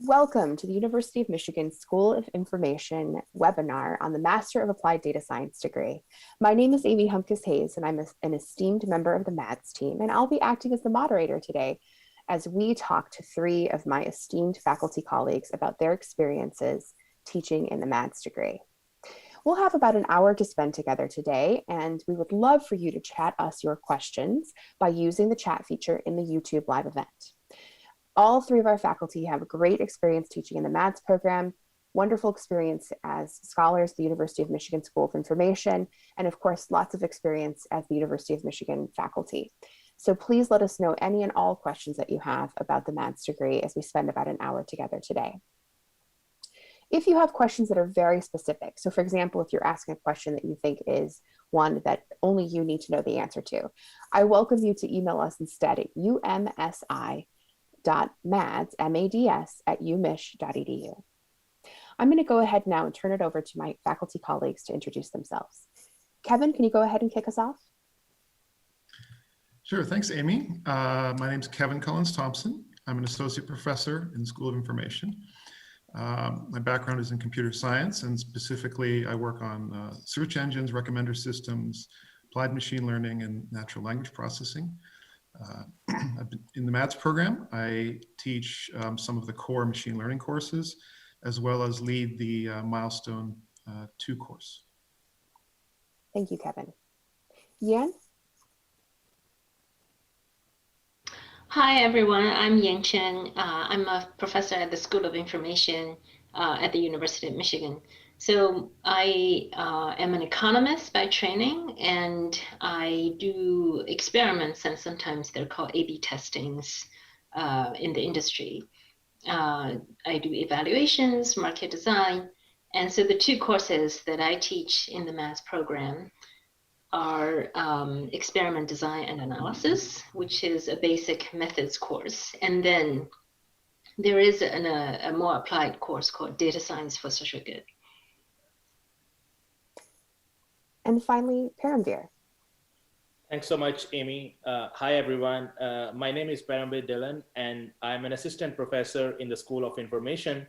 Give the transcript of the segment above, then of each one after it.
Welcome to the University of Michigan School of Information webinar on the Master of Applied Data Science degree. My name is Amy Humkus-Hayes, and I'm an esteemed member of the MADS team, and I'll be acting as the moderator today as we talk to three of my esteemed faculty colleagues about their experiences teaching in the MADS degree. We'll have about an hour to spend together today, and we would love for you to chat us your questions by using the chat feature in the YouTube live event. All three of our faculty have a great experience teaching in the MADS program, wonderful experience as scholars at the University of Michigan School of Information, and of course, lots of experience as the University of Michigan faculty. So please let us know any and all questions that you have about the MADS degree as we spend about an hour together today. If you have questions that are very specific, so for example, if you're asking a question that you think is one that only you need to know the answer to, I welcome you to email us instead at umsi.mads@umich.edu. I'm going to go ahead now and turn it over to my faculty colleagues to introduce themselves. Kevin, can you go ahead and kick us off? Sure, thanks, Amy. My name is Kevyn Collins-Thompson. I'm an associate professor in the School of Information. My background is in computer science, and specifically I work on search engines, recommender systems, applied machine learning, and natural language processing. I've been in the MADS program. I teach some of the core machine learning courses, as well as lead the Milestone 2 course. Thank you, Kevin. Yan? Hi, everyone. I'm Chen. I'm a professor at the School of Information at the University of Michigan. So I am an economist by training, and I do experiments, and sometimes they're called A/B testings in the industry. I do evaluations, market design, and so the two courses that I teach in the MADS program are experiment design and analysis, which is a basic methods course, and then there is a more applied course called data science for social good. And finally, Param Veer. Thanks so much, Amy. Hi, everyone. My name is Param Veer Dhillon, and I'm an assistant professor in the School of Information.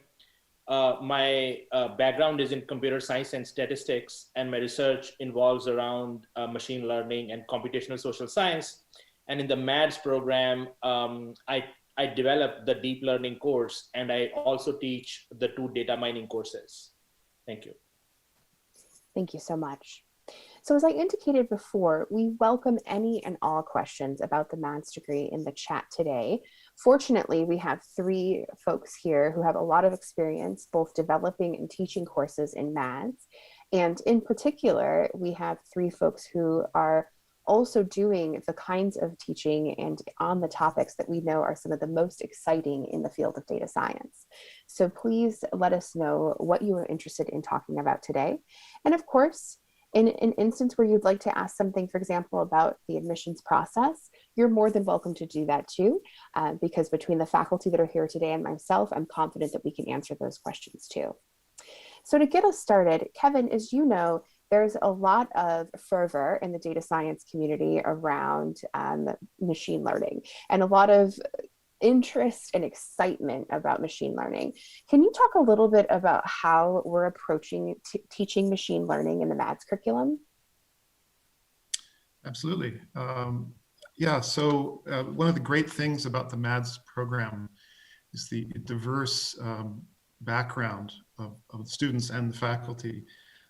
My background is in computer science and statistics, and my research involves around machine learning and computational social science. And in the MADS program, I developed the deep learning course, and I also teach the 2 data mining courses. Thank you. Thank you so much. So as I indicated before, we welcome any and all questions about the MADS degree in the chat today. Fortunately, we have 3 folks here who have a lot of experience both developing and teaching courses in MADS. And in particular, we have 3 folks who are also doing the kinds of teaching and on the topics that we know are some of the most exciting in the field of data science. So please let us know what you are interested in talking about today. And of course, in an instance where you'd like to ask something, for example, about the admissions process, you're more than welcome to do that too, because between the faculty that are here today and myself, I'm confident that we can answer those questions too. So to get us started, Kevin, as you know, there's a lot of fervor in the data science community around machine learning and a lot of interest and excitement about machine learning. Can you talk a little bit about how we're approaching teaching machine learning in the MADS curriculum? Absolutely. Yeah, so one of the great things about the MADS program is the diverse background of the students and the faculty.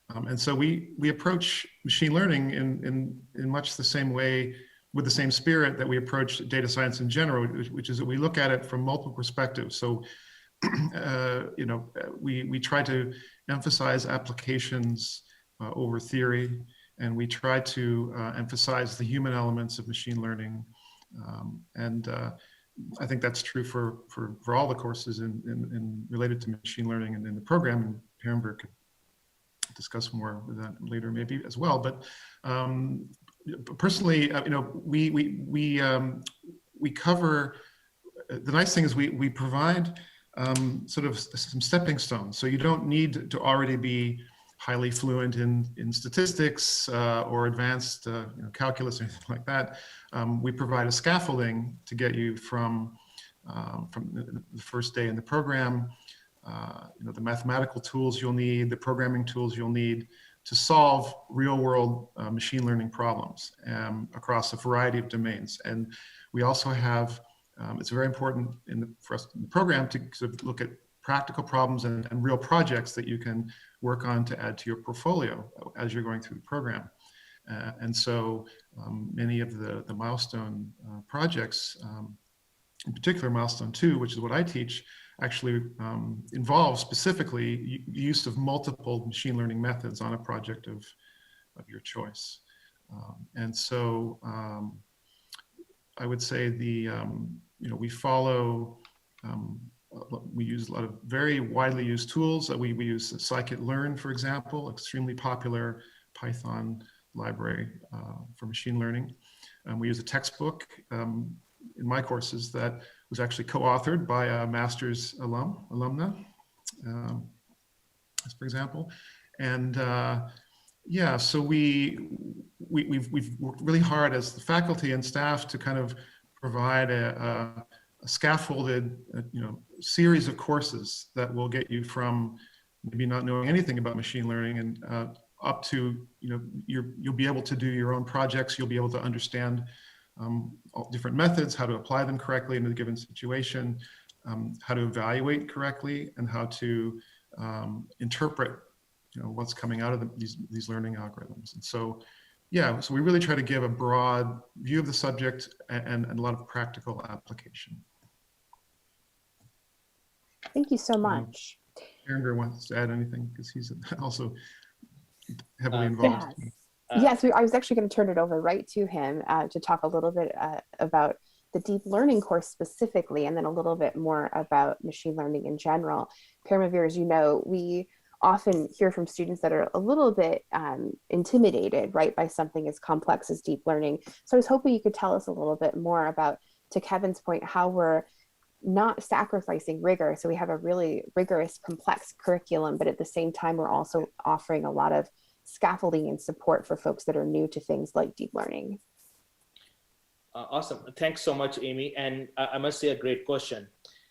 And so we approach machine learning in much the same way, with the same spirit that we approach data science in general, which is that we look at it from multiple perspectives. So, we try to emphasize applications over theory, and we try to emphasize the human elements of machine learning. I think that's true for all the courses in related to machine learning and in the program, and Paramveer could discuss more with that later maybe as well. But personally, we cover, the nice thing is we provide sort of some stepping stones. So you don't need to already be highly fluent in statistics or advanced calculus or anything like that. We provide a scaffolding to get you from from the first day in the program, the mathematical tools you'll need, the programming tools you'll need to solve real-world machine learning problems across a variety of domains. And we also have, it's very important for us in the program to sort of look at practical problems and real projects that you can work on to add to your portfolio as you're going through the program. And so many of the milestone projects, in particular milestone 2, which is what I teach, actually involves specifically use of multiple machine learning methods on a project of your choice. And so I would say we follow, we use a lot of very widely used tools. We use scikit-learn, for example, extremely popular Python library for machine learning. We use a textbook in my courses that was actually co-authored by a master's alumna, for example. And yeah, so we've worked really hard as the faculty and staff to kind of provide a scaffolded series of courses that will get you from maybe not knowing anything about machine learning and up to you'll be able to do your own projects. You'll be able to understand all different methods, how to apply them correctly in a given situation, how to evaluate correctly, and how to interpret what's coming out of these learning algorithms. And so yeah, so we really try to give a broad view of the subject and a lot of practical application. Thank you so much. Paramveer wants to add anything because he's also heavily involved. Yes, I was actually going to turn it over right to him to talk a little bit about the deep learning course specifically, and then a little bit more about machine learning in general. Paramveer, as you know, we often hear from students that are a little bit intimidated, right, by something as complex as deep learning. So I was hoping you could tell us a little bit more about, to Kevin's point, how we're not sacrificing rigor. So we have a really rigorous, complex curriculum, but at the same time, we're also offering a lot of scaffolding and support for folks that are new to things like deep learning. Awesome. Thanks so much, Amy. And I must say, a great question.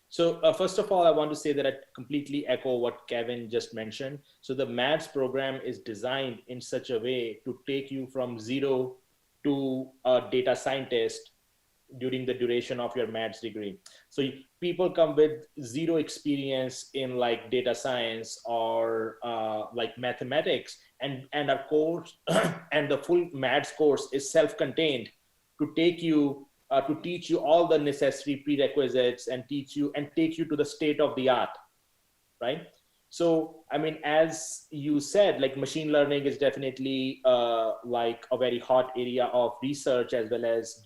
So first of all, I want to say that I completely echo what Kevin just mentioned. So the MATS program is designed in such a way to take you from zero to a data scientist during the duration of your MATS degree. So people come with zero experience in like data science or like mathematics, and our course and the full MATS course is self-contained to take you to teach you all the necessary prerequisites and take you to the state of the art, right? So, I mean, as you said, like machine learning is definitely like a very hot area of research as well as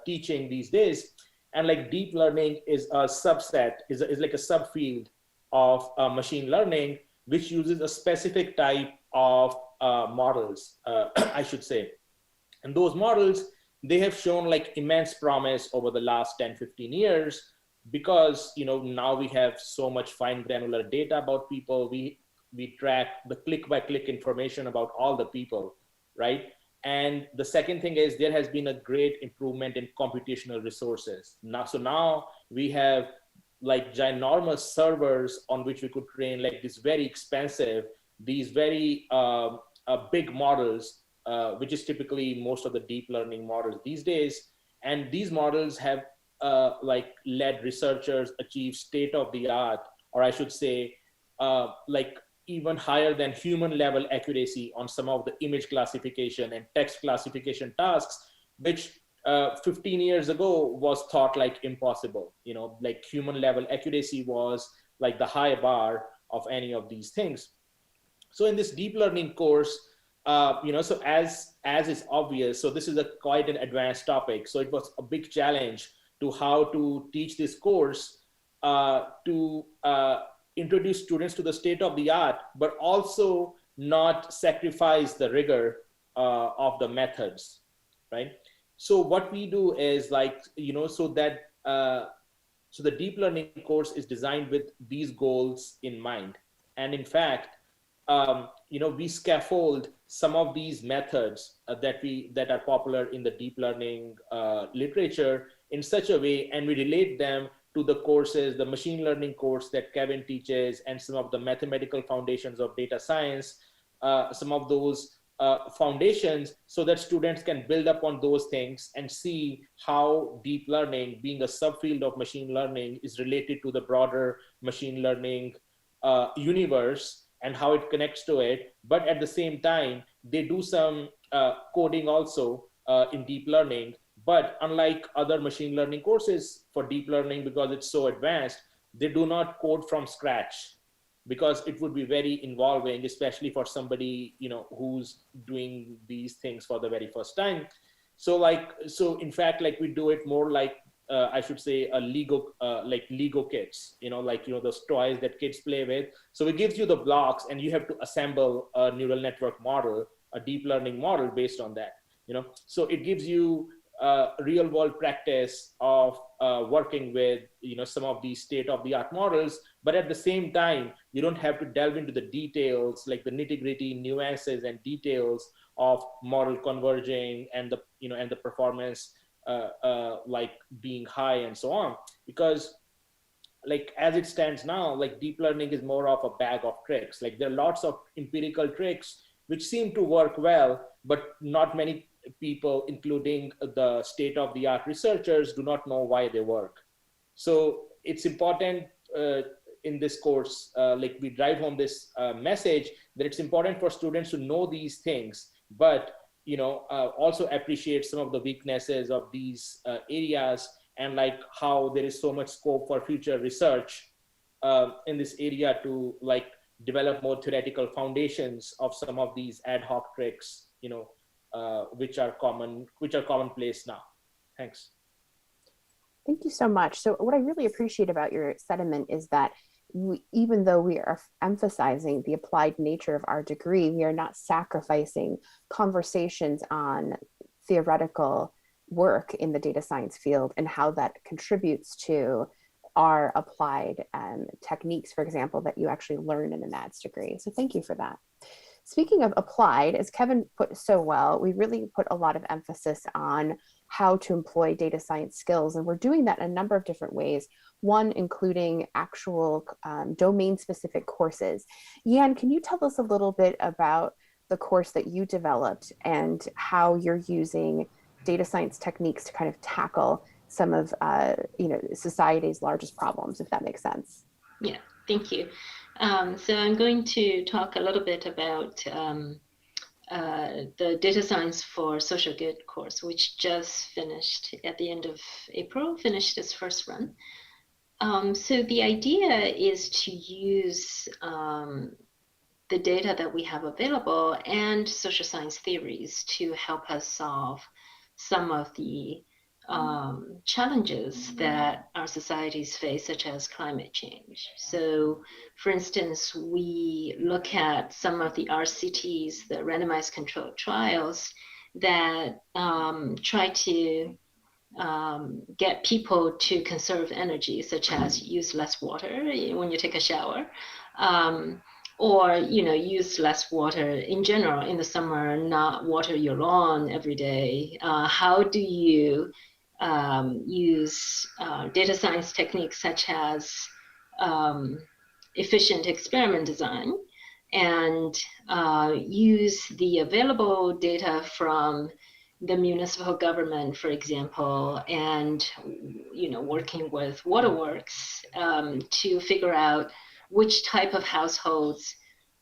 teaching these days. And like deep learning is a subset, is like a subfield of machine learning, which uses a specific type of models, I should say. And those models, they have shown like immense promise over the last 10, 15 years, because now we have so much fine granular data about people. We track the click by click information about all the people, right? And the second thing is there has been a great improvement in computational resources. Now we have like ginormous servers on which we could train like this very expensive, these very big models, which is typically most of the deep learning models these days. And these models have like led researchers achieve state of the art, or I should say, like even higher than human level accuracy on some of the image classification and text classification tasks, which 15 years ago was thought like impossible. Like human level accuracy was like the high bar of any of these things. So in this deep learning course, so as is obvious, so this is quite an advanced topic. So it was a big challenge to how to teach this course to introduce students to the state of the art, but also not sacrifice the rigor of the methods, right? So what we do is like, so the deep learning course is designed with these goals in mind. And in fact, we scaffold some of these methods that are popular in the deep learning literature in such a way, and we relate them to the courses, the machine learning course that Kevin teaches, and some of the mathematical foundations of data science, some of those foundations, so that students can build up on those things and see how deep learning, being a subfield of machine learning, is related to the broader machine learning universe and how it connects to it. But at the same time, they do some coding also in deep learning. But unlike other machine learning courses for deep learning, because it's so advanced, they do not code from scratch, because it would be very involving, especially for somebody, who's doing these things for the very first time. So in fact, like, we do it more like, I should say, a Lego, like Lego kits, those toys that kids play with. So it gives you the blocks, and you have to assemble a neural network model, a deep learning model based on that. So it gives you real world practice of working with some of these state-of-the-art models, but at the same time you don't have to delve into the details, like the nitty-gritty nuances and details of model converging and the performance like being high and so on. Because like, as it stands now, like, deep learning is more of a bag of tricks. Like, there are lots of empirical tricks which seem to work well, but not many people, including the state-of-the-art researchers, do not know why they work. So it's important in this course, like, we drive home this message that it's important for students to know these things, but also appreciate some of the weaknesses of these areas, and like how there is so much scope for future research in this area to like develop more theoretical foundations of some of these ad hoc tricks, which are commonplace now. Thanks. Thank you so much. So what I really appreciate about your sentiment is that even though we are emphasizing the applied nature of our degree, we are not sacrificing conversations on theoretical work in the data science field and how that contributes to our applied techniques, for example, that you actually learn in a maths degree. So thank you for that. Speaking of applied, as Kevin put so well, we really put a lot of emphasis on how to employ data science skills. And we're doing that in a number of different ways, one including actual domain-specific courses. Yan, can you tell us a little bit about the course that you developed and how you're using data science techniques to kind of tackle some of society's largest problems, if that makes sense? Yeah, thank you. So I'm going to talk a little bit about the Data Science for Social Good course, which just finished at the end of April, finished its first run. So the idea is to use the data that we have available and social science theories to help us solve some of the challenges that our societies face, such as climate change. So, for instance, we look at some of the RCTs, the randomized controlled trials, that try to get people to conserve energy, such as use less water when you take a shower, or use less water in general in the summer, not water your lawn every day. How do you use data science techniques such as efficient experiment design and use the available data from the municipal government, for example, and working with waterworks to figure out which type of households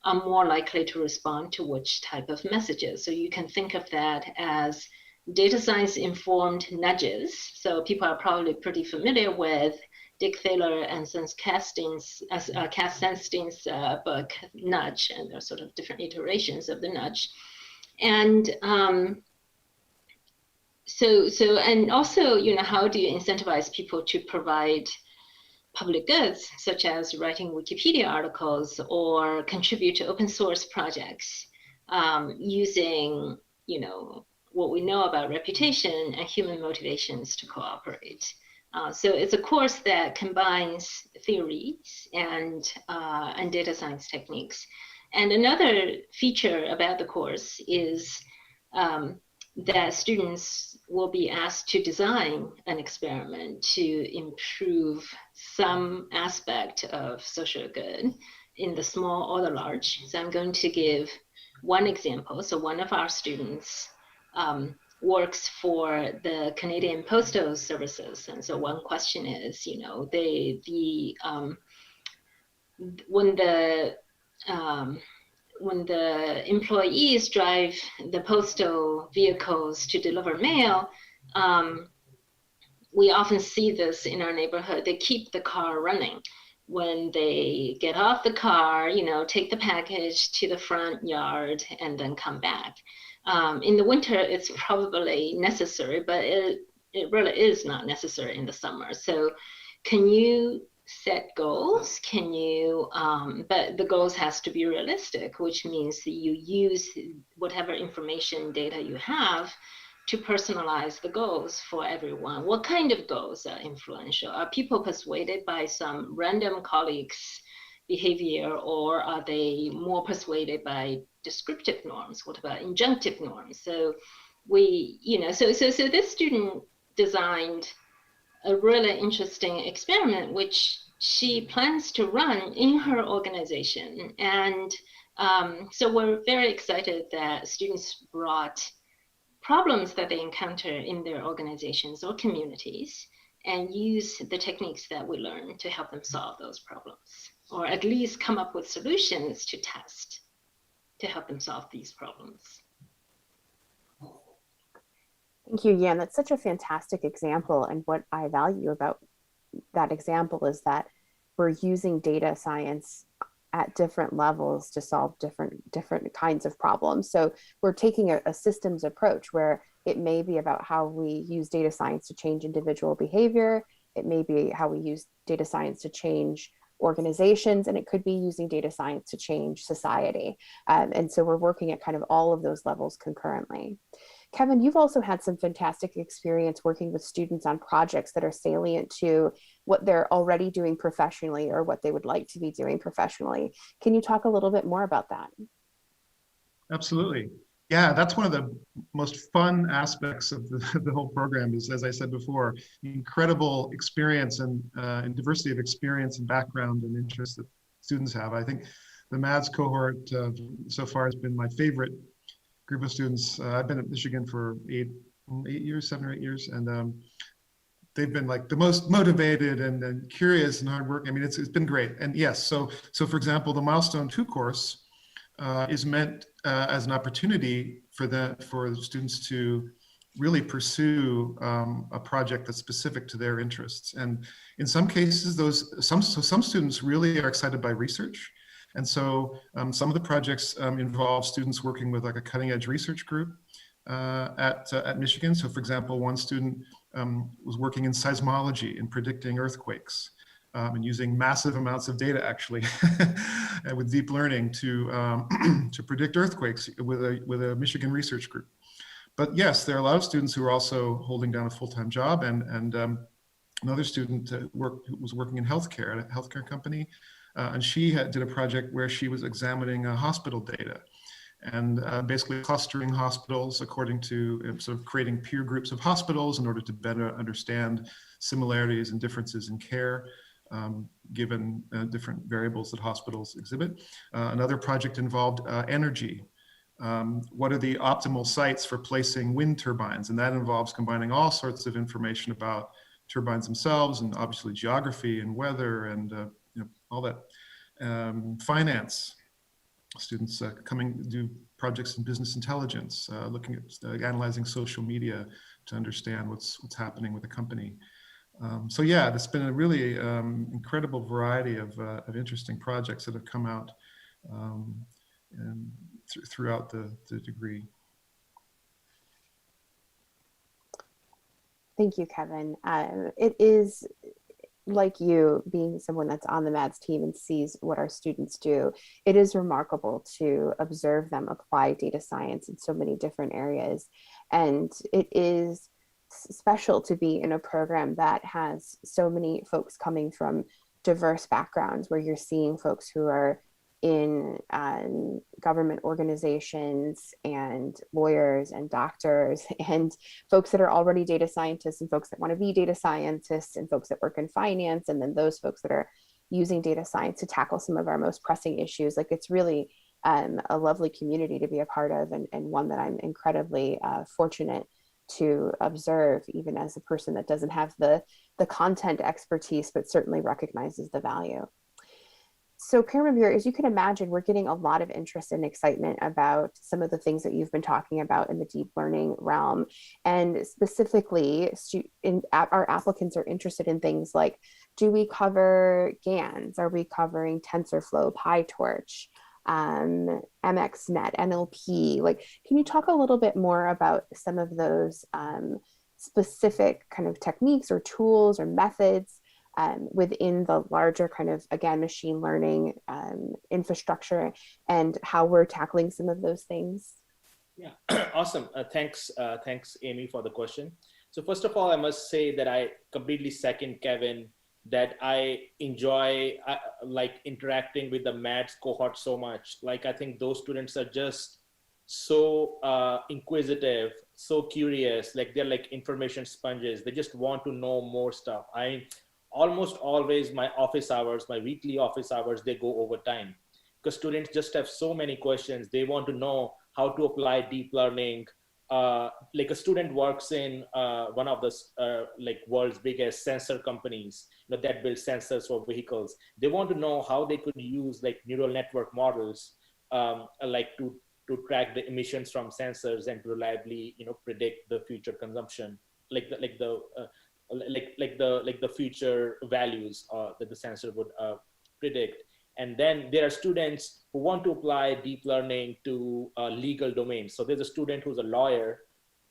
are more likely to respond to which type of messages. So you can think of that as data science informed nudges. So people are probably pretty familiar with Dick Thaler and Cass Sunstein's book Nudge, and there are sort of different iterations of the nudge. And and also, how do you incentivize people to provide public goods, such as writing Wikipedia articles or contribute to open source projects using, what we know about reputation and human motivations to cooperate. So it's a course that combines theories and data science techniques. And another feature about the course is that students will be asked to design an experiment to improve some aspect of social good in the small or the large. So I'm going to give one example. So one of our students works for the Canadian Postal Services. And so one question is, you know, when the employees drive the postal vehicles to deliver mail, we often see this in our neighborhood. They keep the car running. When they get off the car, you know, take the package to the front yard and then come back. In the winter, it's probably necessary, but it really is not necessary in the summer. So can you set goals? Can you, but the goals has to be realistic, which means that you use whatever information data you have to personalize the goals for everyone. What kind of goals are influential? Are people persuaded by some random colleagues' behavior, or are they more persuaded by descriptive norms? What about injunctive norms? So we, you know, so this student designed a really interesting experiment, which she plans to run in her organization. And so we're very excited that students brought problems that they encounter in their organizations or communities and use the techniques that we learn to help them solve those problems, or at least come up with solutions to test to help them solve these problems. Thank you, Yan. That's such a fantastic example. And what I value about that example is that we're using data science at different levels to solve different kinds of problems. So we're taking a systems approach where it may be about how we use data science to change individual behavior. It may be how we use data science to change organizations, and it could be using data science to change society. And so we're working at kind of all of those levels concurrently. Kevin, you've also had some fantastic experience working with students on projects that are salient to what they're already doing professionally or what they would like to be doing professionally. Can you talk a little bit more about that? Absolutely. Yeah, that's one of the most fun aspects of the whole program is, as I said before, the incredible experience and diversity of experience and background and interests that students have. I think the MADS cohort so far has been my favorite group of students. I've been at Michigan for 7 or 8 years, and they've been like the most motivated and curious and hardworking. I mean, it's been great. And yes, so for example, the Milestone 2 course is meant as an opportunity for the students to really pursue a project that's specific to their interests. And in some cases, some students really are excited by research. And so some of the projects involve students working with like a cutting edge research group at Michigan. So for example, one student was working in seismology and predicting earthquakes and using massive amounts of data actually and with deep learning to predict earthquakes with a Michigan research group. But yes, there are a lot of students who are also holding down a full-time job, and another student who was working in healthcare at a healthcare company. And she did a project where she was examining hospital data and basically clustering hospitals according to sort of creating peer groups of hospitals in order to better understand similarities and differences in care given different variables that hospitals exhibit. Another project involved energy. What are the optimal sites for placing wind turbines? And that involves combining all sorts of information about turbines themselves and obviously geography and weather and all that. Finance, students coming to do projects in business intelligence, looking at analyzing social media to understand what's happening with the company. So yeah, there's been a really incredible variety of interesting projects that have come out throughout the degree. Thank you, Kevin. It is, like you, being someone that's on the MADS team and sees what our students do, it is remarkable to observe them apply data science in so many different areas. And it is special to be in a program that has so many folks coming from diverse backgrounds, where you're seeing folks who are in government organizations and lawyers and doctors and folks that are already data scientists and folks that want to be data scientists and folks that work in finance, and then those folks that are using data science to tackle some of our most pressing issues. Like, it's really a lovely community to be a part of, and one that I'm incredibly fortunate to observe, even as a person that doesn't have the content expertise, but certainly recognizes the value. So Paramveer, as you can imagine, we're getting a lot of interest and excitement about some of the things that you've been talking about in the deep learning realm. And specifically, our applicants are interested in things like, do we cover GANs? Are we covering TensorFlow, PyTorch, MXNet, NLP? Like, can you talk a little bit more about some of those specific kind of techniques or tools or methods within the larger kind of, again, machine learning infrastructure, and how we're tackling some of those things? Yeah, awesome. Thanks, Amy, for the question. So first of all, I must say that I completely second Kevin, that I enjoy like interacting with the MATS cohort so much. Like, I think those students are just so inquisitive, so curious, like they're like information sponges. They just want to know more stuff. Almost always my weekly office hours, they go overtime, because students just have so many questions. They want to know how to apply deep learning. Like, a student works in one of the like world's biggest sensor companies, that build sensors for vehicles. They want to know how they could use like neural network models, like to track the emissions from sensors and to reliably, predict the future consumption, like the future values that the sensor would predict. And then there are students who want to apply deep learning to legal domains. So there's a student who's a lawyer,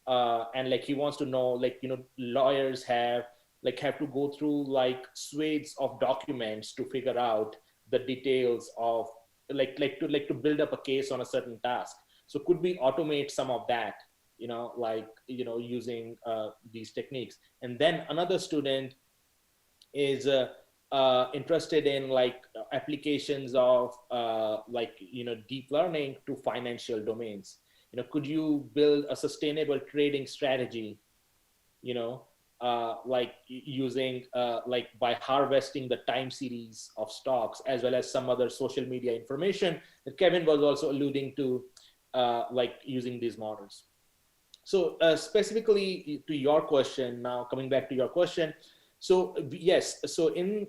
and like he wants to know, like, lawyers have to go through like swathes of documents to figure out the details of to build up a case on a certain task. So could we automate some of that, using these techniques? And then another student is interested in like applications of deep learning to financial domains. Could you build a sustainable trading strategy, using by harvesting the time series of stocks, as well as some other social media information that Kevin was also alluding to, using these models. So specifically to your question, now coming back to your question. So yes, so in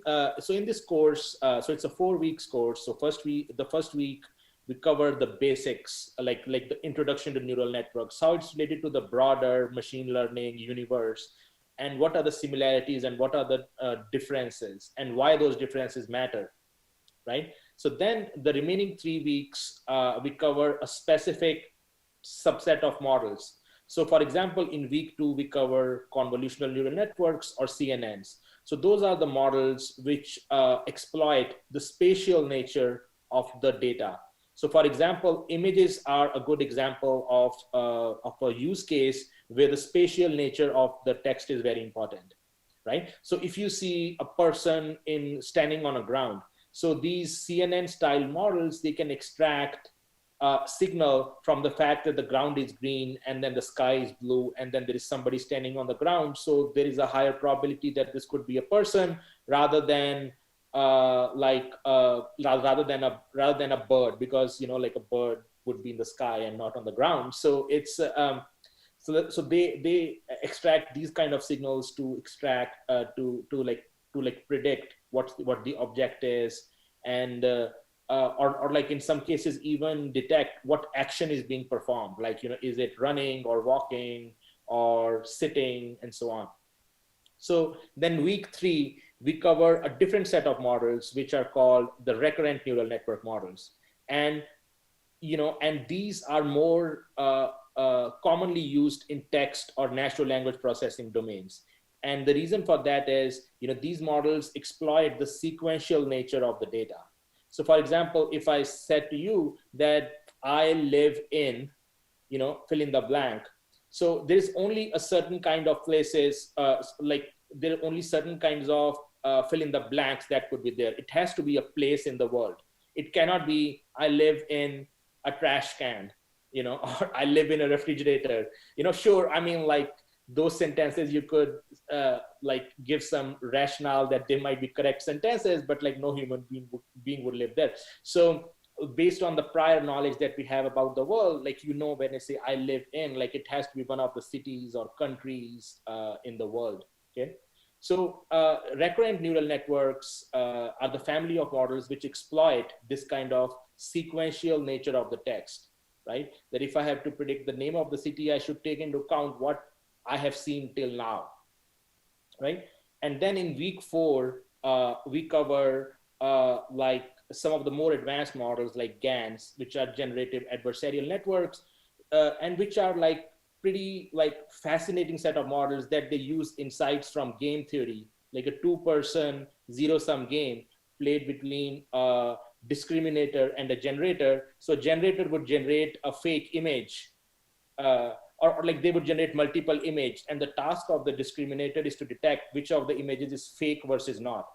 this course, so it's a 4 weeks course. So the first week we cover the basics, like the introduction to neural networks, how it's related to the broader machine learning universe, and what are the similarities and what are the differences, and why those differences matter, right? So then the remaining 3 weeks, we cover a specific subset of models. So for example, in week 2, we cover convolutional neural networks, or CNNs. So those are the models which exploit the spatial nature of the data. So for example, images are a good example of a use case where the spatial nature of the text is very important, right? So if you see a person standing on a ground, so these CNN style models, they can extract signal from the fact that the ground is green and then the sky is blue and then there is somebody standing on the ground. So there is a higher probability that this could be a person rather than a bird, because like a bird would be in the sky and not on the ground. So it's so they extract these kind of signals to extract to predict what the object is, and or like in some cases even detect what action is being performed, like is it running or walking or sitting and so on. So then week 3 we cover a different set of models which are called the recurrent neural network models, and these are more commonly used in text or natural language processing domains. And the reason for that is these models exploit the sequential nature of the data. So for example, if I said to you that I live in, fill in the blank. So there's only a certain kind of places, there are only certain kinds of fill in the blanks that could be there. It has to be a place in the world. It cannot be, I live in a trash can, or I live in a refrigerator. Sure, I mean, like those sentences you could like give some rationale that they might be correct sentences, but like no human being would live there. So based on the prior knowledge that we have about the world, like, when I say I live in, like it has to be one of the cities or countries in the world. Okay. So recurrent neural networks are the family of models which exploit this kind of sequential nature of the text, right? That if I have to predict the name of the city, I should take into account what I have seen till now, right? And then in week 4, we cover like some of the more advanced models like GANs, which are generative adversarial networks, and which are like pretty like fascinating set of models that they use insights from game theory, like a 2-person zero-sum game played between a discriminator and a generator. So a generator would generate a fake image, or like they would generate multiple images, and the task of the discriminator is to detect which of the images is fake versus not.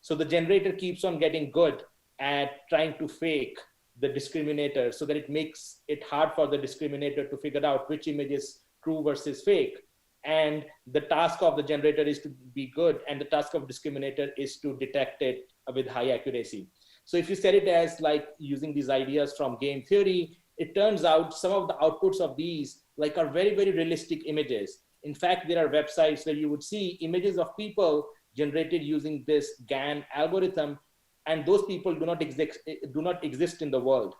So the generator keeps on getting good at trying to fake the discriminator so that it makes it hard for the discriminator to figure out which image is true versus fake. And the task of the generator is to be good, and the task of discriminator is to detect it with high accuracy. So if you set it as like using these ideas from game theory, it turns out some of the outputs of these like are very, very realistic images. In fact, there are websites where you would see images of people generated using this GAN algorithm, and those people do not exist in the world.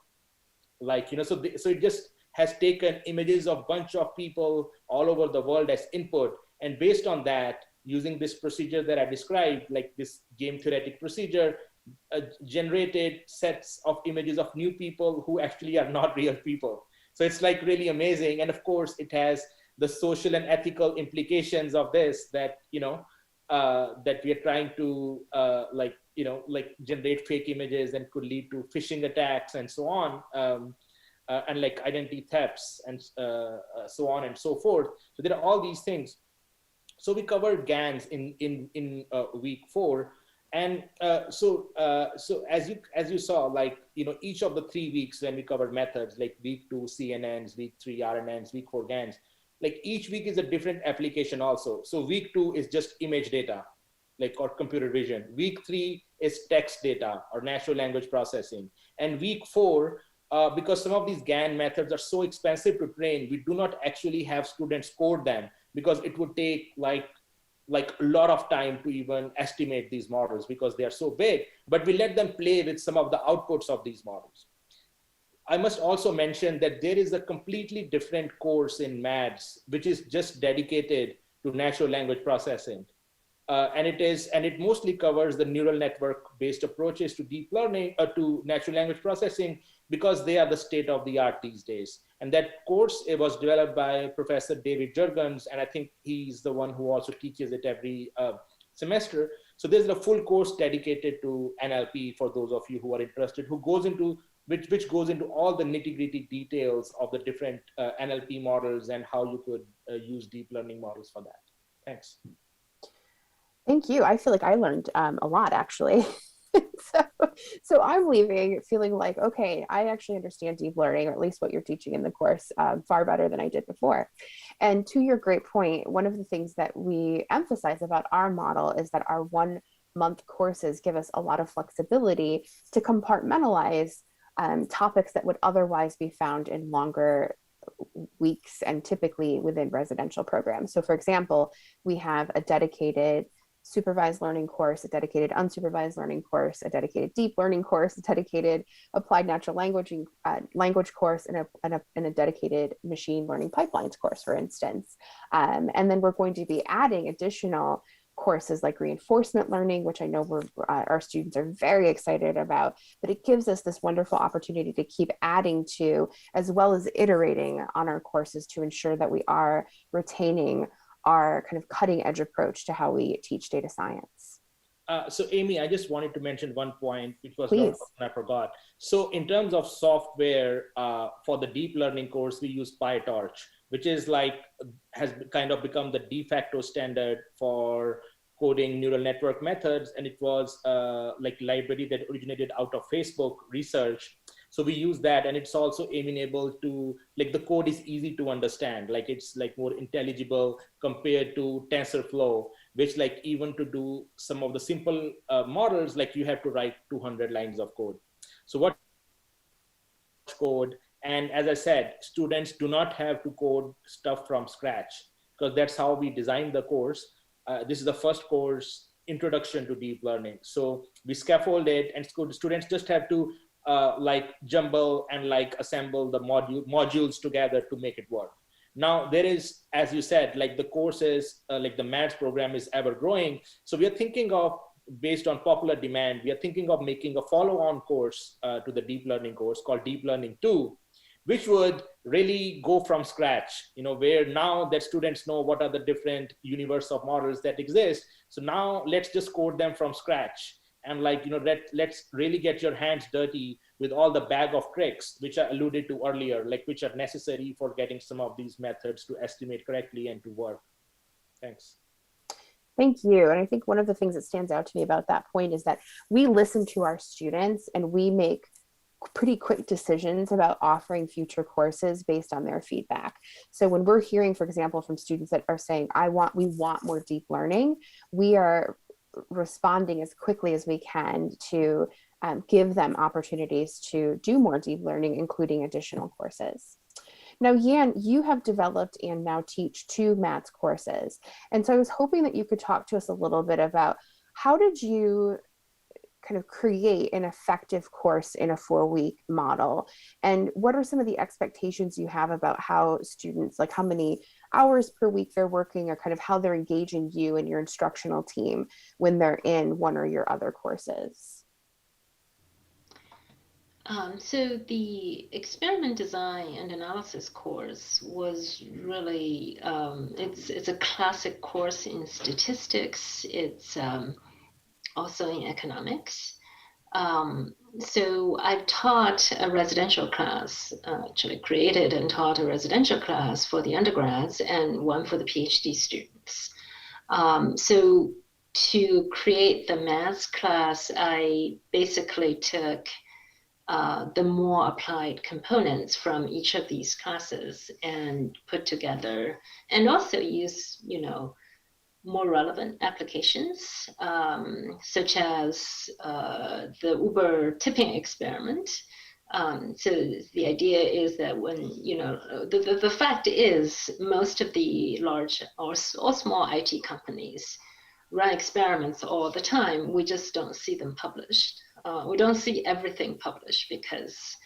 Like, so it just has taken images of bunch of people all over the world as input, and based on that, using this procedure that I described, like this game theoretic procedure, generated sets of images of new people who actually are not real people. So it's like really amazing. And of course, it has the social and ethical implications of this, that, that we are trying to like generate fake images and could lead to phishing attacks and so on, and like identity thefts and so on and so forth. So there are all these things. So we covered GANs in week 4. And so as you saw, like, each of the 3 weeks when we covered methods, like week 2 CNNs, week 3 RNNs, week 4 GANs, like each week is a different application also. So week 2 is just image data, like, or computer vision. Week 3 is text data or natural language processing. And week 4, because some of these GAN methods are so expensive to train, we do not actually have students code them, because it would take like a lot of time to even estimate these models because they are so big, but we let them play with some of the outputs of these models. I must also mention that there is a completely different course in MADS, which is just dedicated to natural language processing. And it mostly covers the neural network based approaches to deep learning, to natural language processing, because they are the state of the art these days. And that course, it was developed by Professor David Jurgens, and I think he's the one who also teaches it every semester. So there's a full course dedicated to NLP for those of you who are interested, who goes into which goes into all the nitty-gritty details of the different NLP models and how you could use deep learning models for that. Thanks. Thank you. I feel like I learned a lot, actually. So I'm leaving feeling like, okay, I actually understand deep learning, or at least what you're teaching in the course, far better than I did before. And to your great point, one of the things that we emphasize about our model is that our 1-month courses give us a lot of flexibility to compartmentalize topics that would otherwise be found in longer weeks and typically within residential programs. So for example, we have a dedicated supervised learning course, a dedicated unsupervised learning course, a dedicated deep learning course, a dedicated applied natural language course, and a dedicated machine learning pipelines course, for instance. And then we're going to be adding additional courses like reinforcement learning, which I know our students are very excited about, but it gives us this wonderful opportunity to keep adding to, as well as iterating on our courses to ensure that we are retaining our kind of cutting edge approach to how we teach data science. So Amy, I just wanted to mention one point, which was I forgot. So in terms of software for the deep learning course, we use PyTorch, which is like, has kind of become the de facto standard for coding neural network methods, and it was like library that originated out of Facebook research. So we use that, and it's also amenable to, like, the code is easy to understand, like it's like more intelligible compared to TensorFlow, which like even to do some of the simple models, like you have to write 200 lines of code. So what code? And as I said, students do not have to code stuff from scratch, because that's how we designed the course. This is the first course, Introduction to Deep Learning. So we scaffold it, and students just have to like jumble and like assemble the modules together to make it work. Now there is, as you said, like the courses, like the maths program is ever growing. So we are thinking of, based on popular demand, we are thinking of making a follow-on course to the deep learning course called Deep Learning 2, which would really go from scratch, you know, where now that students know what are the different universe of models that exist. So now let's just code them from scratch. And like, you know, let's really get your hands dirty with all the bag of tricks, which I alluded to earlier, like which are necessary for getting some of these methods to estimate correctly and to work. Thanks. Thank you. And I think one of the things that stands out to me about that point is that we listen to our students and we make pretty quick decisions about offering future courses based on their feedback. So when we're hearing, for example, from students that are saying, we want more deep learning, we are responding as quickly as we can to give them opportunities to do more deep learning, including additional courses. Now, Yan, you have developed and now teach 2 maths courses. And so I was hoping that you could talk to us a little bit about how did you kind of create an effective course in a 4-week model? And what are some of the expectations you have about how students, like how many hours per week they're working, or kind of how they're engaging you and your instructional team when they're in one or your other courses? So the experiment design and analysis course was really, it's a classic course in statistics. It's also in economics. So I've taught a residential class, actually created and taught a residential class for the undergrads and one for the PhD students. So to create the maths class, I basically took the more applied components from each of these classes and put together, and also use, you know, more relevant applications, such as the Uber tipping experiment. So the idea is that when, you know, the fact is most of the large or small IT companies run experiments all the time. We just don't see them published. We don't see everything published because,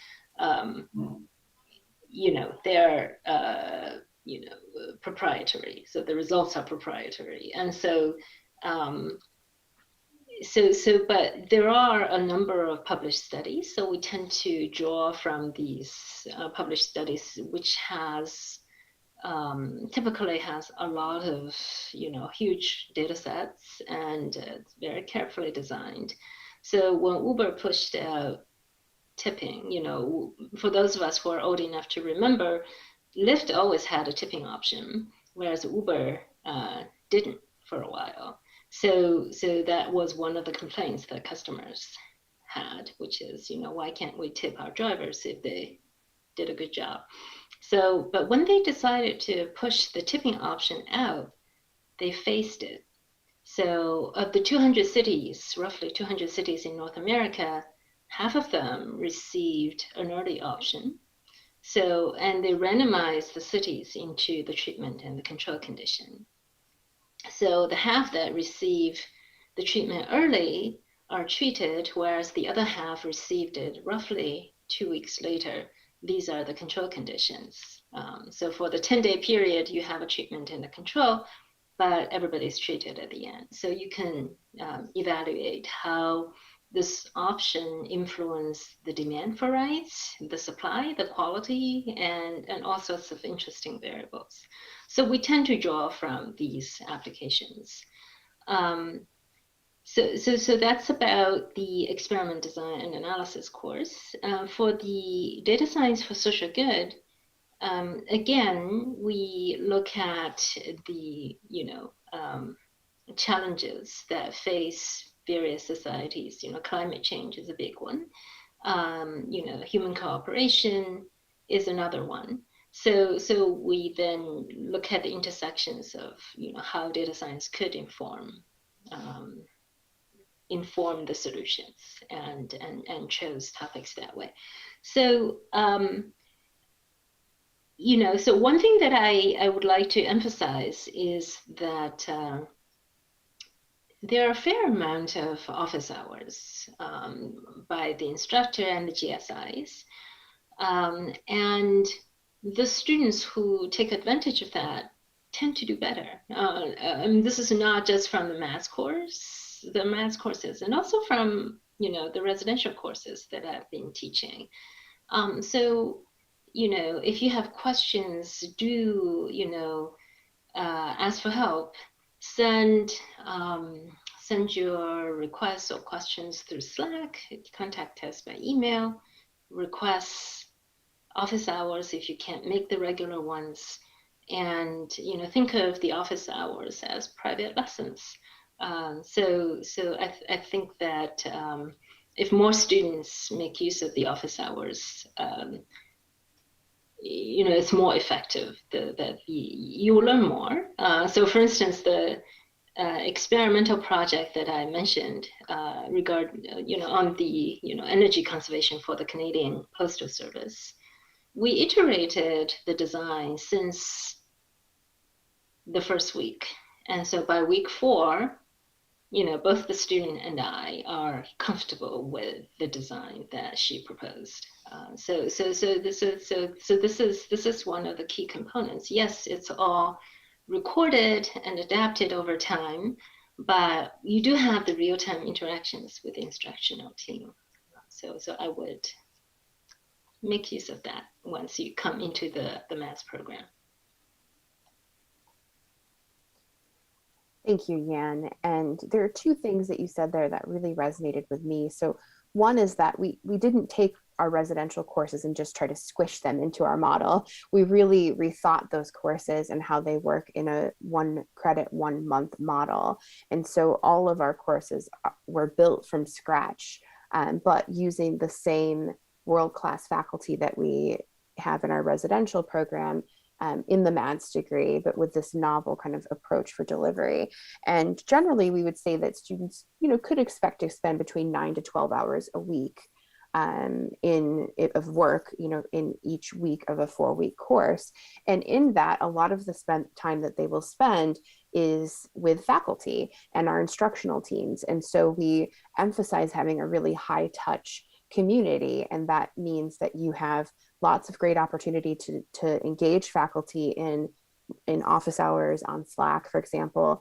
you know, they're, you know, proprietary. So the results are proprietary. And so, but there are a number of published studies. So we tend to draw from these published studies, which has typically has a lot of, you know, huge data sets, and it's very carefully designed. So when Uber pushed out tipping, you know, for those of us who are old enough to remember, Lyft always had a tipping option, whereas Uber didn't for a while. So that was one of the complaints that customers had, which is, you know, why can't we tip our drivers if they did a good job? So, but when they decided to push the tipping option out, they faced it. So of the 200 cities, roughly 200 cities in North America, half of them received an early option. So, and they randomized the cities into the treatment and the control condition. So the half that receive the treatment early are treated, whereas the other half received it roughly 2 weeks later. These are the control conditions. So for the 10-day period, you have a treatment and a control, but everybody's treated at the end. So you can evaluate how this option influence the demand for rides, the supply, the quality, and all sorts of interesting variables. So we tend to draw from these applications. So that's about the experiment design and analysis course. For the data science for social good, again, we look at the, you know, challenges that face various societies. Climate change is a big one. Human cooperation is another one. So we then look at the intersections of how data science could inform the solutions and chose topics that way. So so one thing that I would like to emphasize is that there are a fair amount of office hours by the instructor and the GSIs. And the students who take advantage of that tend to do better. This is not just from the math courses, and also from the residential courses that I've been teaching. So if you have questions, do ask for help. Send your requests or questions through Slack. Contact us by email. Requests office hours if you can't make the regular ones, and think of the office hours as private lessons. So I think that if more students make use of the office hours, it's more effective. That you will learn more. So, for instance, the experimental project that I mentioned on the energy conservation for the Canadian Postal Service, we iterated the design since the first week, and so by week 4, both the student and I are comfortable with the design that she proposed. So this is one of the key components. Yes, it's all recorded and adapted over time, but you do have the real-time interactions with the instructional team. So I would make use of that once you come into the maths program. Thank you, Yan. And there are two things that you said there that really resonated with me. So one is that we didn't take our residential courses and just try to squish them into our model. We really rethought those courses and how they work in a 1 credit, 1 month model. And so all of our courses were built from scratch, but using the same world-class faculty that we have in our residential program in the maths degree, but with this novel kind of approach for delivery. And generally, we would say that students, could expect to spend between 9 to 12 hours a week of work, in each week of a 4-week course. And in that, a lot of the time that they will spend is with faculty and our instructional teams. And so we emphasize having a really high touch community. And that means that you have lots of great opportunity to engage faculty in office hours on Slack, for example,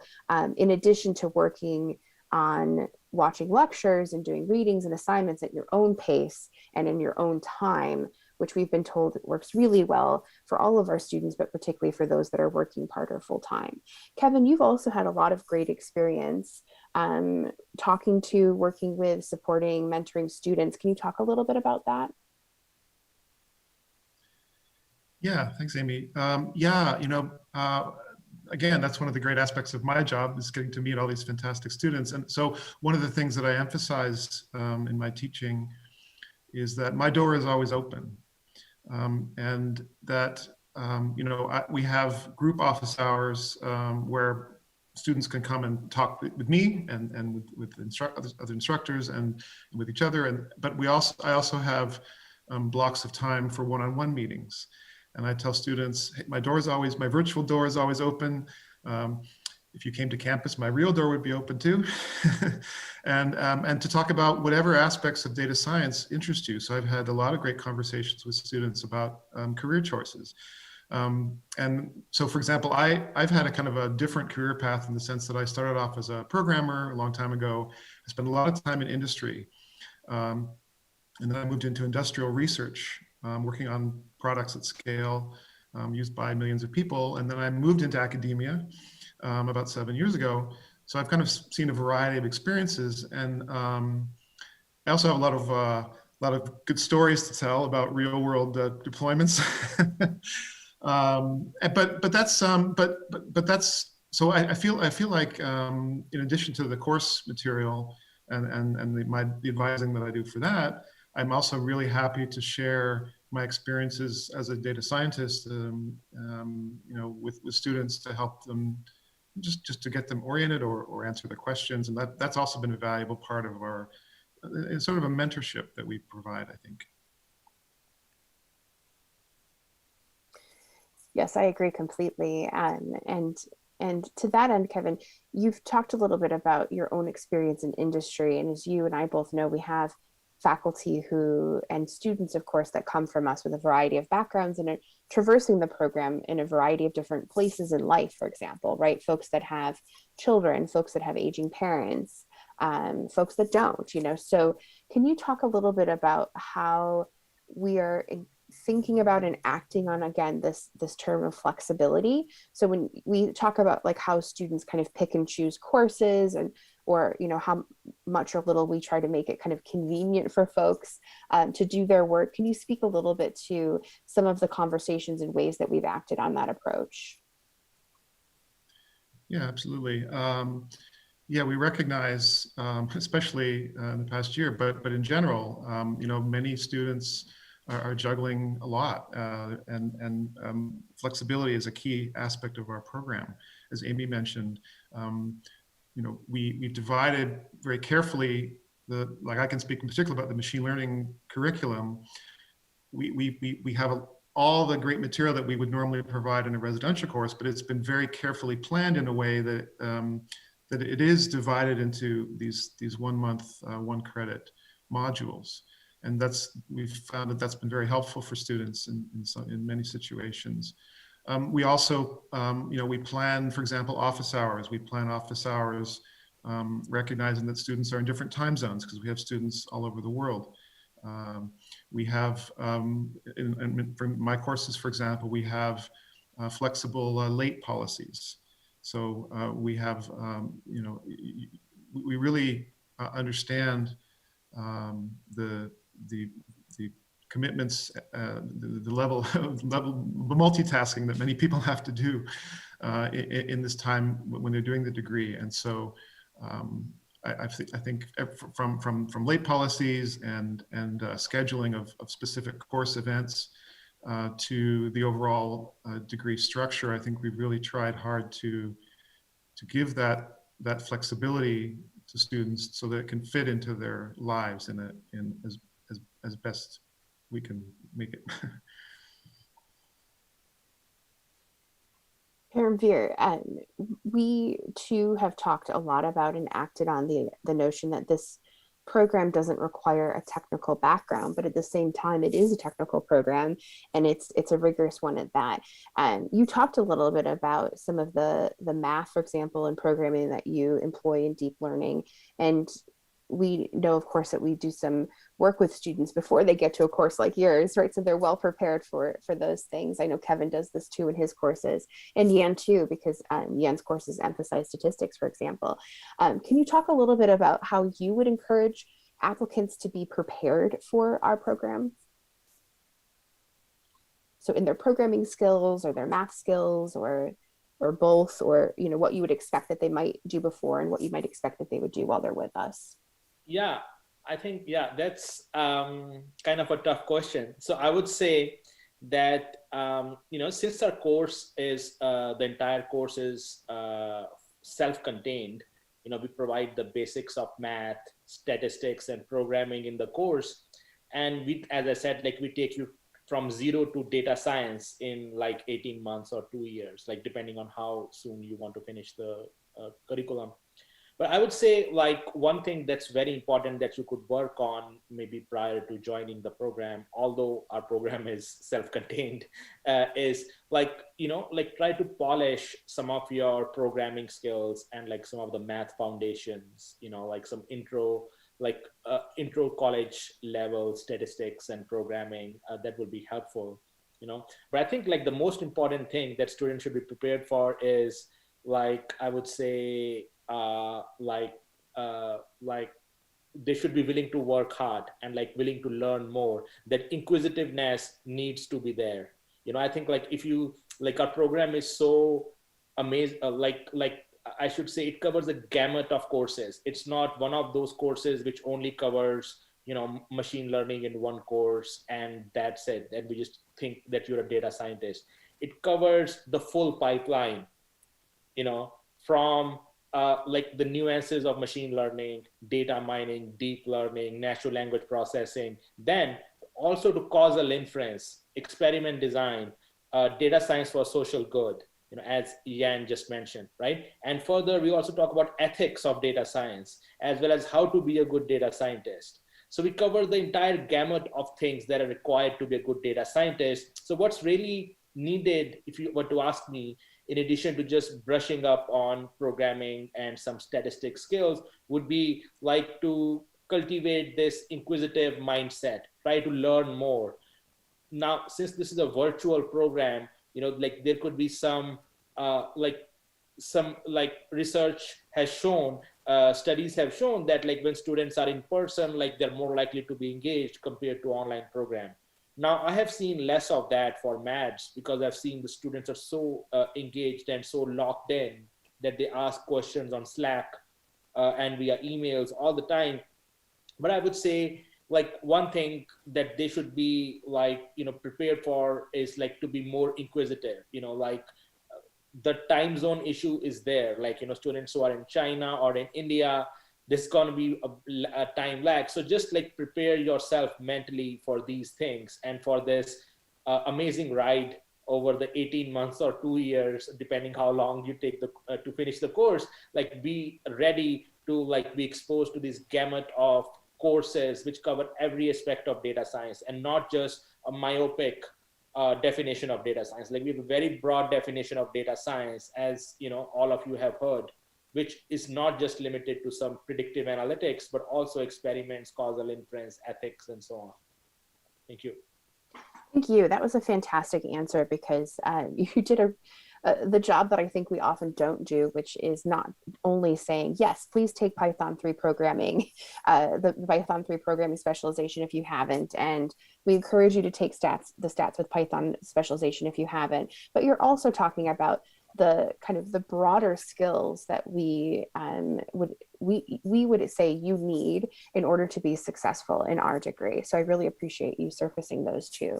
in addition to working on watching lectures and doing readings and assignments at your own pace and in your own time, which we've been told works really well for all of our students, but particularly for those that are working part or full time. Kevin, you've also had a lot of great experience working with, supporting, mentoring students. Can you talk a little bit about that? Yeah, thanks, Amy. Again, that's one of the great aspects of my job, is getting to meet all these fantastic students. And so one of the things that I emphasize in my teaching is that my door is always open, and that we have group office hours where students can come and talk with me and with other instructors and with each other. But I also have blocks of time for one-on-one meetings. And I tell students, hey, my virtual door is always open. If you came to campus, my real door would be open too. and to talk about whatever aspects of data science interest you. So I've had a lot of great conversations with students about career choices. And so, for example, I've had a kind of a different career path in the sense that I started off as a programmer a long time ago. I spent a lot of time in industry. And then I moved into industrial research, working on products at scale used by millions of people. And then I moved into academia about 7 years ago. So I've kind of seen a variety of experiences. And I also have a lot of good stories to tell about real world deployments. But that's I feel like in addition to the course material and the advising that I do for that, I'm also really happy to share my experiences as a data scientist, with students to help them just to get them oriented or answer the questions, and that's also been a valuable part of our it's sort of a mentorship that we provide, I think. Yes, I agree completely. And to that end, Kevin, you've talked a little bit about your own experience in industry. And as you and I both know, we have faculty who and students, of course, that come from us with a variety of backgrounds and are traversing the program in a variety of different places in life, for example, right? Folks that have children, folks that have aging parents, folks that don't, you know. So can you talk a little bit about how we are thinking about and acting on, again, this term of flexibility? So when we talk about like how students kind of pick and choose courses, and or you know how much or little we try to make it kind of convenient for folks to do their work, can you speak a little bit to some of the conversations and ways that we've acted on that approach? Yeah, absolutely. Yeah, we recognize, especially in the past year, but in general, many students are juggling a lot, and flexibility is a key aspect of our program. As Amy mentioned, we divided very carefully like I can speak in particular about the machine learning curriculum. We have all the great material that we would normally provide in a residential course, but it's been very carefully planned in a way that that it is divided into these 1 month, 1 credit modules. And we've found that that's been very helpful for students in many situations. We also, we plan, for example, office hours. We plan office hours, recognizing that students are in different time zones because we have students all over the world. We have, for my courses, for example, we have flexible late policies. So we have, we really understand the commitments, the level of multitasking that many people have to do in this time when they're doing the degree. And so I think from late policies and scheduling of specific course events to the overall degree structure, I think we've really tried hard to give that flexibility to students so that it can fit into their lives in as best we can make it. Paramveer, we too have talked a lot about and acted on the notion that this program doesn't require a technical background, but at the same time, it is a technical program, and it's a rigorous one at that. You talked a little bit about some of the math, for example, and programming that you employ in deep learning, and we know, of course, that we do some work with students before they get to a course like yours, right? So they're well prepared for those things. I know Kevin does this too in his courses, and Yan too, because Yan's courses emphasize statistics, for example. Can you talk a little bit about how you would encourage applicants to be prepared for our program? So in their programming skills or their math skills or both, or what you would expect that they might do before and what you might expect that they would do while they're with us. Yeah, I think, that's kind of a tough question. So I would say that, since our course is, the entire course is self-contained, we provide the basics of math, statistics, and programming in the course. And we, as I said, like we take you from zero to data science in like 18 months or 2 years, like depending on how soon you want to finish the curriculum. But I would say like one thing that's very important that you could work on maybe prior to joining the program, although our program is self-contained, is like, like try to polish some of your programming skills and like some of the math foundations, like some intro college level statistics and programming, that would be helpful, But I think like the most important thing that students should be prepared for is like, I would say, they should be willing to work hard and like willing to learn more. That inquisitiveness needs to be there. I think like if you like, our program is so I should say it covers a gamut of courses. It's not one of those courses which only covers, machine learning in one course and that's it. And we just think that you're a data scientist. It covers the full pipeline, from like the nuances of machine learning, data mining, deep learning, natural language processing, then also to causal inference, experiment design, data science for social good, as Yan just mentioned, right? And further, we also talk about ethics of data science, as well as how to be a good data scientist. So we cover the entire gamut of things that are required to be a good data scientist. So what's really needed, if you were to ask me, in addition to just brushing up on programming and some statistic skills, would be like to cultivate this inquisitive mindset, try to learn more. Now, since this is a virtual program, like there could be some research has shown, studies have shown that like when students are in person, like they're more likely to be engaged compared to online program. Now, I have seen less of that for maths because I've seen the students are so engaged and so locked in that they ask questions on Slack and via emails all the time. But I would say like one thing that they should be like, prepared for is like to be more inquisitive, the time zone issue is there. Like, students who are in China or in India, there's going to be a time lag. So just like prepare yourself mentally for these things and for this amazing ride over the 18 months or 2 years, depending how long you take to finish the course. Like be ready to like be exposed to this gamut of courses which cover every aspect of data science and not just a myopic definition of data science. Like we have a very broad definition of data science, as all of you have heard, which is not just limited to some predictive analytics, but also experiments, causal inference, ethics, and so on. Thank you. Thank you. That was a fantastic answer because you did the job that I think we often don't do, which is not only saying, yes, please take Python 3 programming, the Python 3 programming specialization if you haven't, and we encourage you to take the stats with Python specialization if you haven't, but you're also talking about the kind of the broader skills that we would say you need in order to be successful in our degree. So I really appreciate you surfacing those too.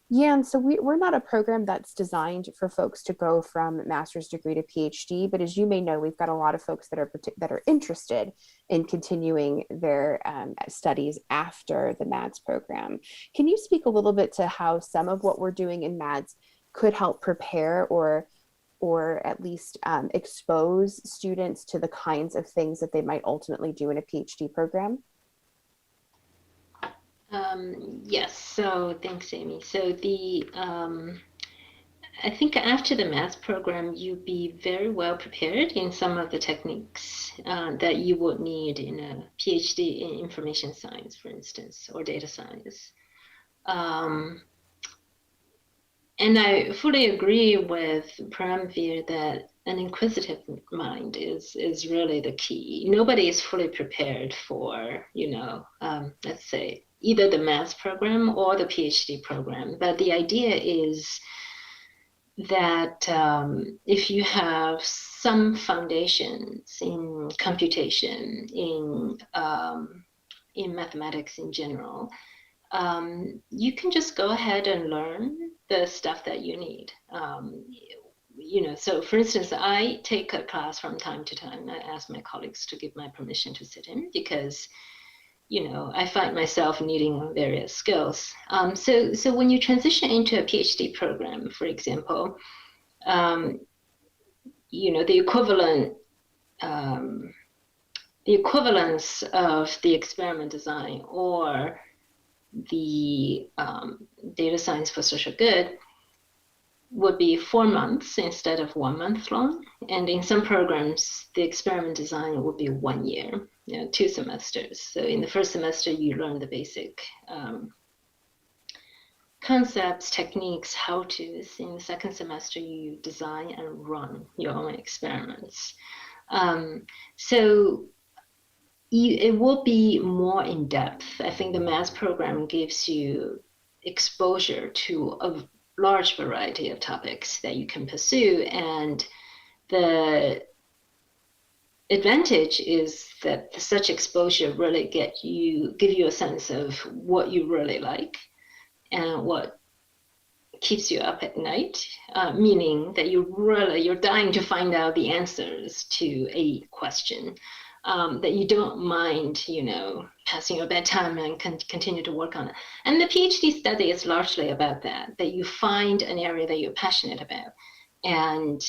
Yeah, and so we're not a program that's designed for folks to go from master's degree to PhD, but as you may know, we've got a lot of folks that are interested in continuing their studies after the MADS program. Can you speak a little bit to how some of what we're doing in MADS could help prepare or at least expose students to the kinds of things that they might ultimately do in a PhD program? Yes, so thanks, Amy. So I think after the maths program, you'd be very well prepared in some of the techniques that you would need in a PhD in information science, for instance, or data science. And I fully agree with Param Veer that an inquisitive mind is really the key. Nobody is fully prepared for, let's say, either the maths program or the PhD program. But the idea is that if you have some foundations in computation, in mathematics in general, you can just go ahead and learn the stuff that you need. So for instance, I take a class from time to time. I ask my colleagues to give my permission to sit in because I find myself needing various skills. So when you transition into a PhD program, for example, the equivalence of the experiment design or the data science for social good would be 4 months instead of 1 month long. And in some programs, the experiment design would be 1 year, 2 semesters. So in the first semester, you learn the basic concepts, techniques, how-tos. In the second semester, you design and run your own experiments. So it will be more in depth. I think the maths program gives you exposure to a large variety of topics that you can pursue. And the advantage is that such exposure really give you a sense of what you really like and what keeps you up at night, meaning that you're dying to find out the answers to a question, that you don't mind, passing your bedtime and continue to work on it. And the PhD study is largely about that you find an area that you're passionate about and,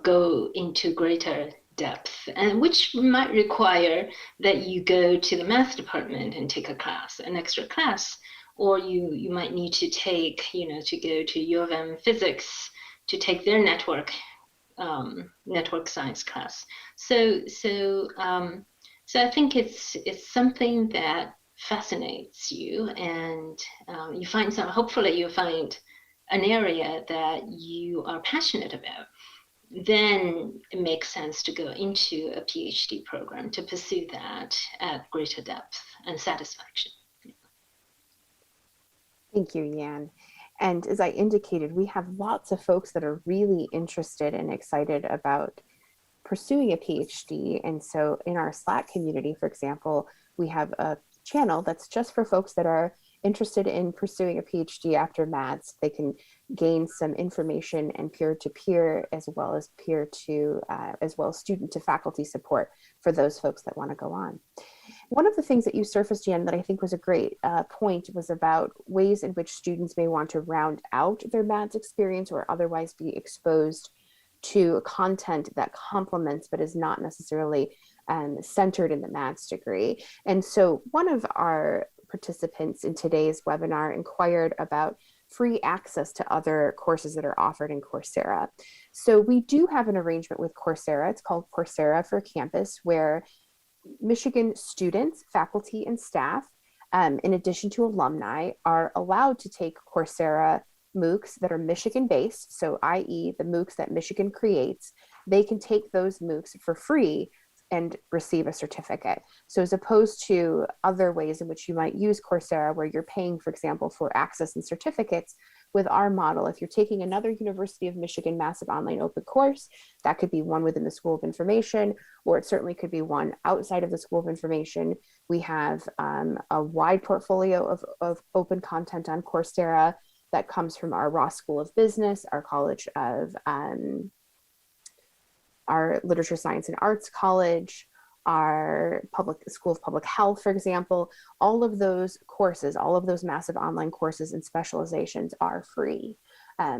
go into greater depth, and which might require that you go to the math department and take an extra class, or you might need to take, to go to U of M physics to take their network science class. So I think it's something that fascinates you, and hopefully you find an area that you are passionate about. Then it makes sense to go into a PhD program to pursue that at greater depth and satisfaction. Thank you, Yan. And as I indicated, we have lots of folks that are really interested and excited about pursuing a PhD. And so in our Slack community, for example, we have a channel that's just for folks that are interested in pursuing a PhD after maths. They can gain some information and peer-to-peer, as well as student to faculty support for those folks that want to go on. One of the things that you surfaced, Jan, that I think was a great point was about ways in which students may want to round out their maths experience or otherwise be exposed to content that complements but is not necessarily centered in the maths degree. And so one of our participants in today's webinar inquired about free access to other courses that are offered in Coursera. So we do have an arrangement with Coursera. It's called Coursera for Campus, where Michigan students, faculty, and staff, in addition to alumni, are allowed to take Coursera MOOCs that are Michigan-based, so i.e. the MOOCs that Michigan creates. They can take those MOOCs for free and receive a certificate. So as opposed to other ways in which you might use Coursera, where you're paying, for example, for access and certificates, with our model, if you're taking another University of Michigan massive online open course, that could be one within the School of Information, or it certainly could be one outside of the School of Information. We have a wide portfolio of open content on Coursera that comes from our Ross School of Business, our College of our Literature, Science, and Arts College, our School of Public Health, for example. All of those courses, all of those massive online courses and specializations are free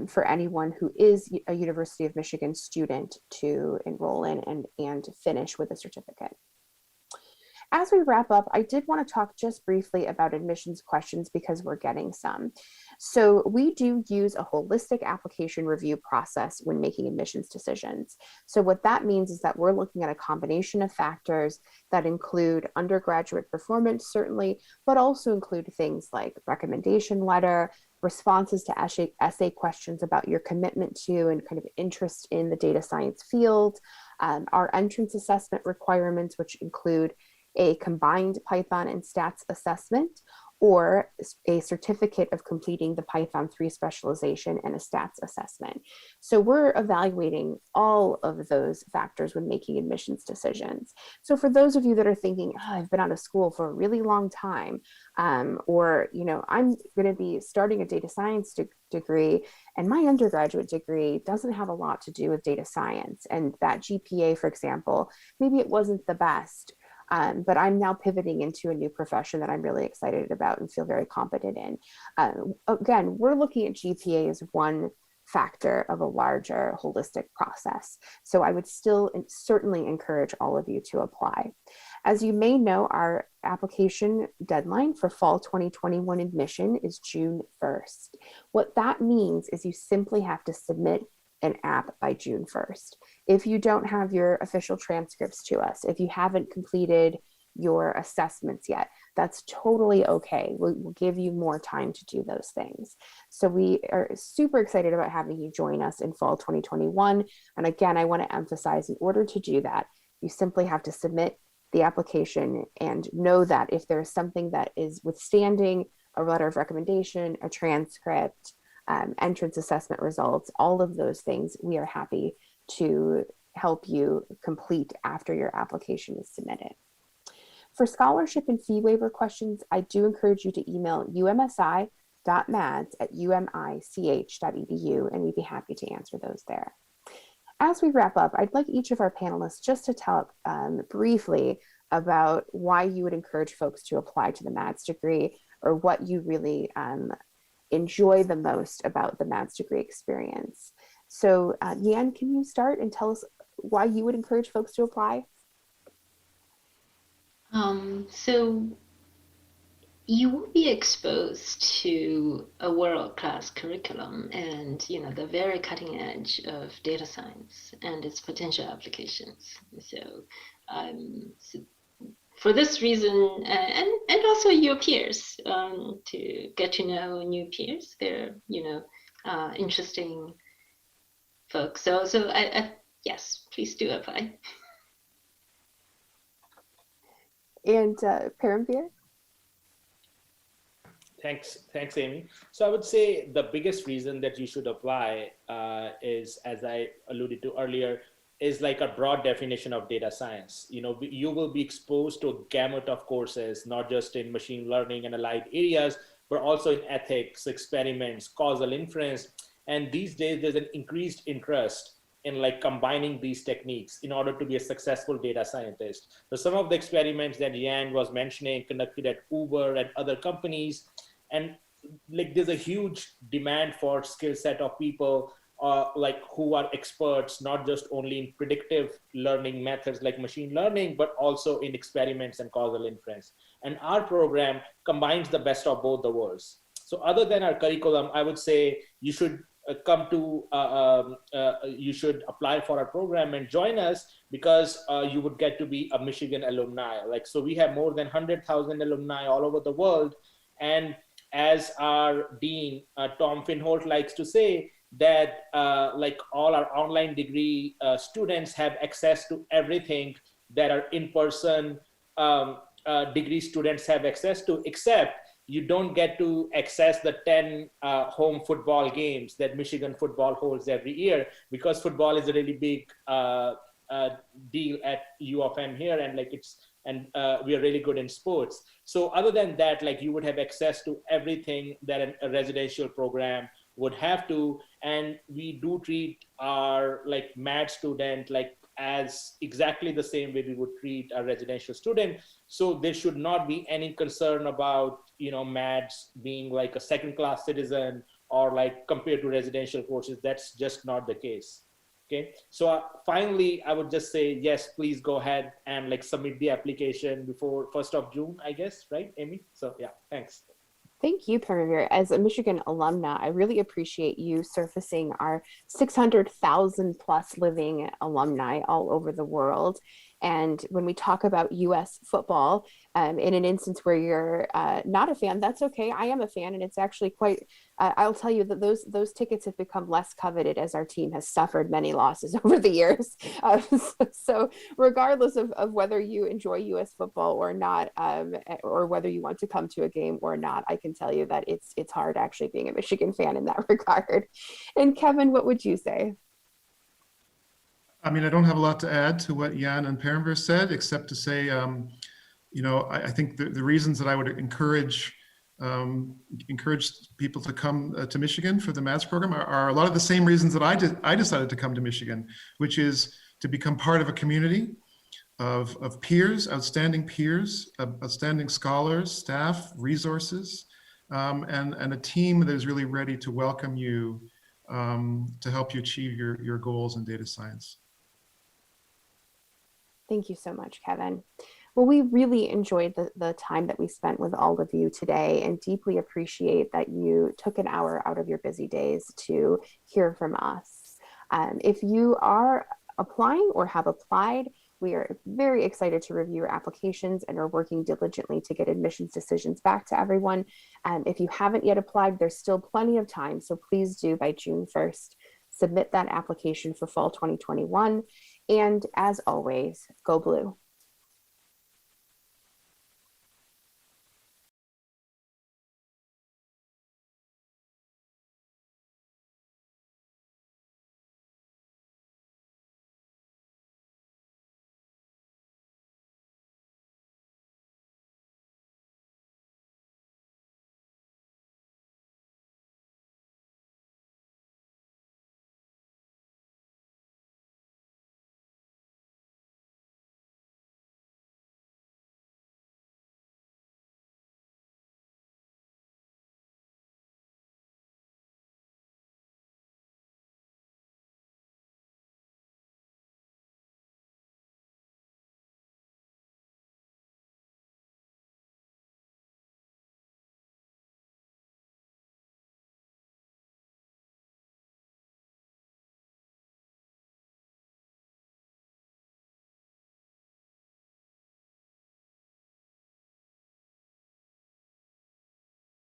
for anyone who is a University of Michigan student to enroll in and finish with a certificate. As we wrap up, I did want to talk just briefly about admissions questions because we're getting some. So we do use a holistic application review process when making admissions decisions. So what that means is that we're looking at a combination of factors that include undergraduate performance, certainly, but also include things like recommendation letter, responses to essay questions about your commitment to and kind of interest in the data science field, our entrance assessment requirements, which include a combined Python and stats assessment, or a certificate of completing the Python 3 specialization and a stats assessment. So we're evaluating all of those factors when making admissions decisions. So for those of you that are thinking, oh, I've been out of school for a really long time, or I'm going to be starting a data science degree, and my undergraduate degree doesn't have a lot to do with data science, and that GPA, for example, maybe it wasn't the best. But I'm now pivoting into a new profession that I'm really excited about and feel very competent in. Again, we're looking at GPA as one factor of a larger holistic process. So I would still certainly encourage all of you to apply. As you may know, our application deadline for fall 2021 admission is June 1st. What that means is you simply have to submit an app by June 1st. If you don't have your official transcripts to us, if you haven't completed your assessments yet, that's totally okay. We'll give you more time to do those things. So we are super excited about having you join us in fall 2021. And again, I want to emphasize, in order to do that, you simply have to submit the application and know that if there is something that is withstanding a letter of recommendation, a transcript, entrance assessment results, all of those things we are happy to help you complete after your application is submitted. For scholarship and fee waiver questions, I do encourage you to email umsi.mads@umich.edu, and we'd be happy to answer those there. As we wrap up, I'd like each of our panelists just to talk briefly about why you would encourage folks to apply to the MADS degree, or what you really enjoy the most about the MADS degree experience. So Yan, can you start and tell us why you would encourage folks to apply? So you will be exposed to a world-class curriculum and, the very cutting edge of data science and its potential applications. So, for this reason, and also your peers, to get to know new peers, they're, interesting folks. So yes, please do apply. And Paramveer? Thanks, Amy. So I would say the biggest reason that you should apply is, as I alluded to earlier, is like a broad definition of data science. You will be exposed to a gamut of courses, not just in machine learning and allied areas, but also in ethics, experiments, causal inference. And these days, there's an increased interest in like combining these techniques in order to be a successful data scientist. So some of the experiments that Yan was mentioning, conducted at Uber and other companies, and like there's a huge demand for skill set of people like who are experts, not just only in predictive learning methods like machine learning, but also in experiments and causal inference. And our program combines the best of both the worlds. So other than our curriculum, I would say you should you should apply for our program and join us, because you would get to be a Michigan alumni. So we have more than 100,000 alumni all over the world. And as our dean, Tom Finholt, likes to say, that like all our online degree students have access to everything that our in-person degree students have access to, except you don't get to access the 10 home football games that Michigan football holds every year, because football is a really big deal at U of M here, and we are really good in sports. So other than that, you would have access to everything that a residential program would have to. And we do treat our MAD student as exactly the same way we would treat a residential student. So there should not be any concern about, MADs being a second-class citizen or compared to residential courses. That's just not the case. Okay. So finally, I would just say, yes, please go ahead and submit the application before 1st of June, I guess, right, Amy? So yeah, thanks. Thank you, Paramveer. As a Michigan alumna, I really appreciate you surfacing our 600,000 plus living alumni all over the world. And when we talk about US football, in an instance where you're not a fan, that's okay. I am a fan, and it's actually quite, I'll tell you that those tickets have become less coveted as our team has suffered many losses over the years. So regardless of whether you enjoy US football or not, or whether you want to come to a game or not, I can tell you that it's hard actually being a Michigan fan in that regard. And Kevin, what would you say? I mean, I don't have a lot to add to what Yan and Paramveer said, except to say, I think the reasons that I would encourage people to come to Michigan for the MADS program are a lot of the same reasons that I decided to come to Michigan, which is to become part of a community of peers, outstanding scholars, staff, resources, and a team that is really ready to welcome you to help you achieve your goals in data science. Thank you so much, Kevin. Well, we really enjoyed the time that we spent with all of you today, and deeply appreciate that you took an hour out of your busy days to hear from us. If you are applying or have applied, we are very excited to review your applications and are working diligently to get admissions decisions back to everyone. If you haven't yet applied, there's still plenty of time, so please do by June 1st. Submit that application for fall 2021. And as always, go blue.